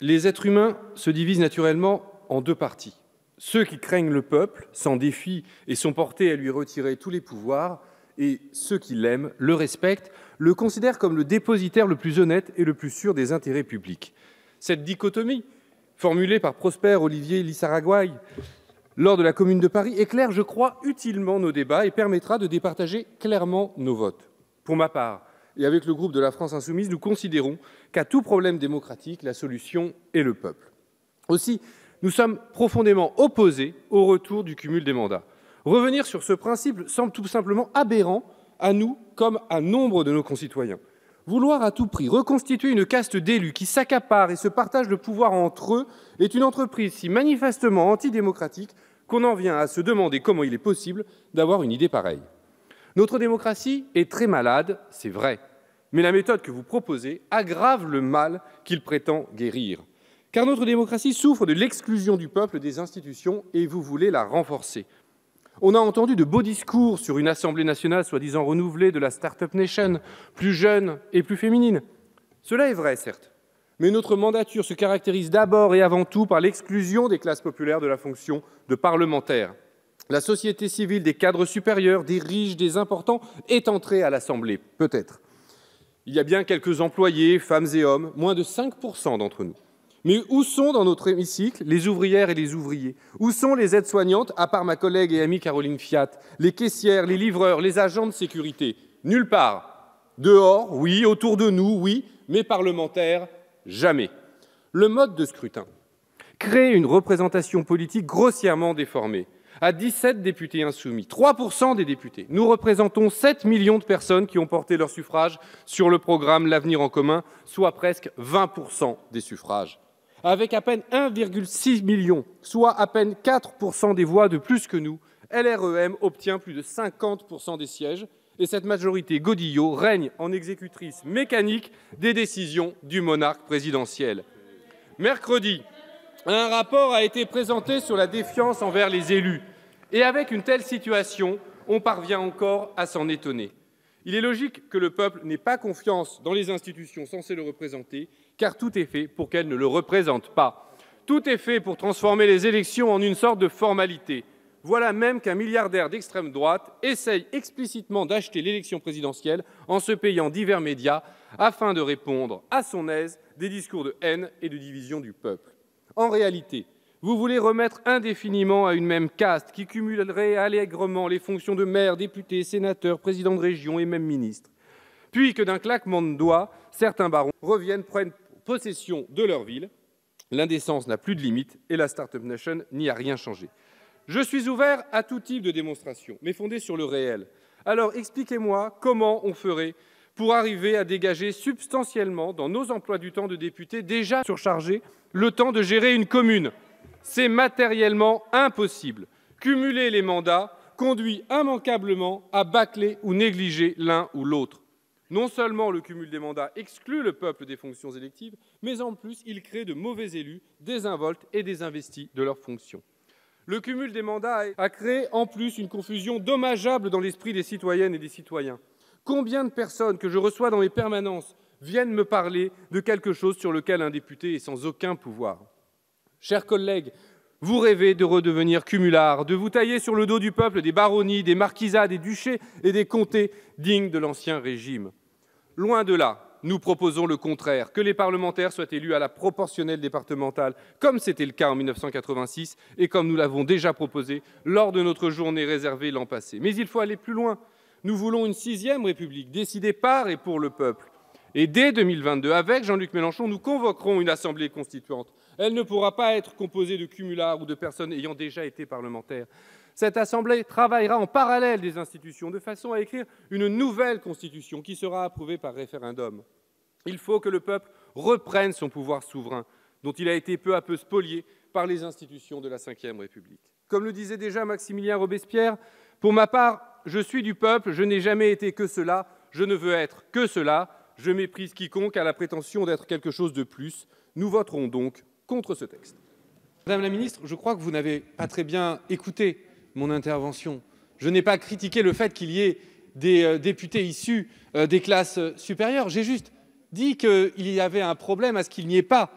Les êtres humains se divisent naturellement en deux parties. Ceux qui craignent le peuple, s'en défient et sont portés à lui retirer tous les pouvoirs, et ceux qui l'aiment, le respectent, le considèrent comme le dépositaire le plus honnête et le plus sûr des intérêts publics. Cette dichotomie, formulée par Prosper Olivier Lissaraguaï lors de la Commune de Paris, éclaire, je crois, utilement nos débats et permettra de départager clairement nos votes. Pour ma part, et avec le groupe de la France insoumise, nous considérons qu'à tout problème démocratique, la solution est le peuple. Aussi, nous sommes profondément opposés au retour du cumul des mandats. Revenir sur ce principe semble tout simplement aberrant à nous comme à nombre de nos concitoyens. Vouloir à tout prix reconstituer une caste d'élus qui s'accaparent et se partagent le pouvoir entre eux est une entreprise si manifestement antidémocratique qu'on en vient à se demander comment il est possible d'avoir une idée pareille. Notre démocratie est très malade, c'est vrai, mais la méthode que vous proposez aggrave le mal qu'il prétend guérir. Car notre démocratie souffre de l'exclusion du peuple des institutions et vous voulez la renforcer. On a entendu de beaux discours sur une Assemblée nationale soi-disant renouvelée de la Start-up Nation, plus jeune et plus féminine. Cela est vrai, certes, mais notre mandature se caractérise d'abord et avant tout par l'exclusion des classes populaires de la fonction de parlementaire. La société civile des cadres supérieurs, des riches, des importants est entrée à l'Assemblée, peut-être. Il y a bien quelques employés, femmes et hommes, moins de 5% d'entre nous. Mais où sont dans notre hémicycle les ouvrières et les ouvriers? Où sont les aides-soignantes, à part ma collègue et amie Caroline Fiat, les caissières, les livreurs, les agents de sécurité? Nulle part. Dehors, oui, autour de nous, oui, mais parlementaires, jamais. Le mode de scrutin crée une représentation politique grossièrement déformée. À 17 députés insoumis, 3% des députés, nous représentons 7 millions de personnes qui ont porté leur suffrage sur le programme L'Avenir en commun, soit presque 20% des suffrages. Avec à peine 1,6 million, soit à peine 4% des voix de plus que nous, LREM obtient plus de 50% des sièges et cette majorité Godillot règne en exécutrice mécanique des décisions du monarque présidentiel. Mercredi, un rapport a été présenté sur la défiance envers les élus. Et avec une telle situation, on parvient encore à s'en étonner. Il est logique que le peuple n'ait pas confiance dans les institutions censées le représenter, car tout est fait pour qu'elles ne le représentent pas. Tout est fait pour transformer les élections en une sorte de formalité. Voilà même qu'un milliardaire d'extrême droite essaye explicitement d'acheter l'élection présidentielle en se payant divers médias afin de répondre à son aise des discours de haine et de division du peuple. En réalité, vous voulez remettre indéfiniment à une même caste qui cumulerait allègrement les fonctions de maire, député, sénateur, président de région et même ministre. Puis que d'un claquement de doigts, certains barons reviennent, prennent possession de leur ville. L'indécence n'a plus de limite et la Start-up Nation n'y a rien changé. Je suis ouvert à tout type de démonstration, mais fondée sur le réel. Alors expliquez-moi comment on ferait pour arriver à dégager substantiellement dans nos emplois du temps de députés déjà surchargés le temps de gérer une commune. C'est matériellement impossible. Cumuler les mandats conduit immanquablement à bâcler ou négliger l'un ou l'autre. Non seulement le cumul des mandats exclut le peuple des fonctions électives, mais en plus il crée de mauvais élus, désinvoltes et désinvestis de leurs fonctions. Le cumul des mandats a créé en plus une confusion dommageable dans l'esprit des citoyennes et des citoyens. Combien de personnes que je reçois dans mes permanences viennent me parler de quelque chose sur lequel un député est sans aucun pouvoir? Chers collègues, vous rêvez de redevenir cumulards, de vous tailler sur le dos du peuple des baronnies, des marquisats, des duchés et des comtés dignes de l'ancien régime. Loin de là, nous proposons le contraire, que les parlementaires soient élus à la proportionnelle départementale, comme c'était le cas en 1986 et comme nous l'avons déjà proposé lors de notre journée réservée l'an passé. Mais il faut aller plus loin. Nous voulons une 6e République, décidée par et pour le peuple. Et dès 2022, avec Jean-Luc Mélenchon, nous convoquerons une assemblée constituante. Elle ne pourra pas être composée de cumulards ou de personnes ayant déjà été parlementaires. Cette assemblée travaillera en parallèle des institutions de façon à écrire une nouvelle constitution qui sera approuvée par référendum. Il faut que le peuple reprenne son pouvoir souverain, dont il a été peu à peu spolié par les institutions de la Ve République. Comme le disait déjà Maximilien Robespierre, « Pour ma part, je suis du peuple, je n'ai jamais été que cela, je ne veux être que cela. Je méprise quiconque a la prétention d'être quelque chose de plus. Nous voterons donc contre ce texte. » Madame la ministre, je crois que vous n'avez pas très bien écouté mon intervention. Je n'ai pas critiqué le fait qu'il y ait des députés issus des classes supérieures. J'ai juste dit qu'il y avait un problème à ce qu'il n'y ait pas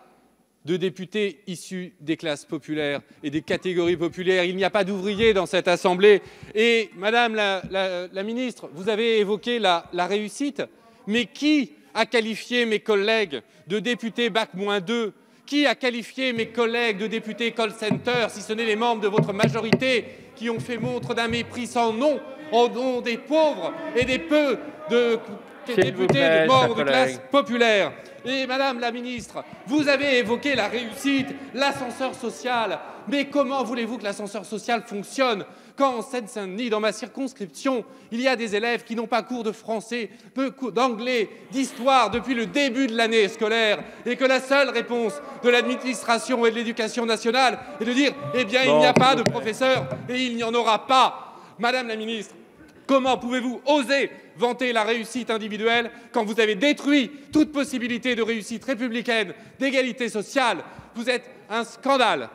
de députés issus des classes populaires et des catégories populaires. Il n'y a pas d'ouvriers dans cette Assemblée. Et Madame la ministre, vous avez évoqué la réussite, mais qui a qualifié mes collègues de députés Bac-2? Qui a qualifié mes collègues de députés call center, si ce n'est les membres de votre majorité qui ont fait montre d'un mépris sans nom au nom des pauvres et des peu de députés de membres de classe populaire? Et Madame la ministre, vous avez évoqué la réussite, l'ascenseur social. Mais comment voulez-vous que l'ascenseur social fonctionne quand en Seine-Saint-Denis, dans ma circonscription, il y a des élèves qui n'ont pas cours de français, d'anglais, d'histoire depuis le début de l'année scolaire et que la seule réponse de l'administration et de l'éducation nationale est de dire « Eh bien, il n'y a pas de professeurs et il n'y en aura pas ». Madame la ministre, comment pouvez-vous oser vanter la réussite individuelle quand vous avez détruit toute possibilité de réussite républicaine, d'égalité sociale? Vous êtes un scandale.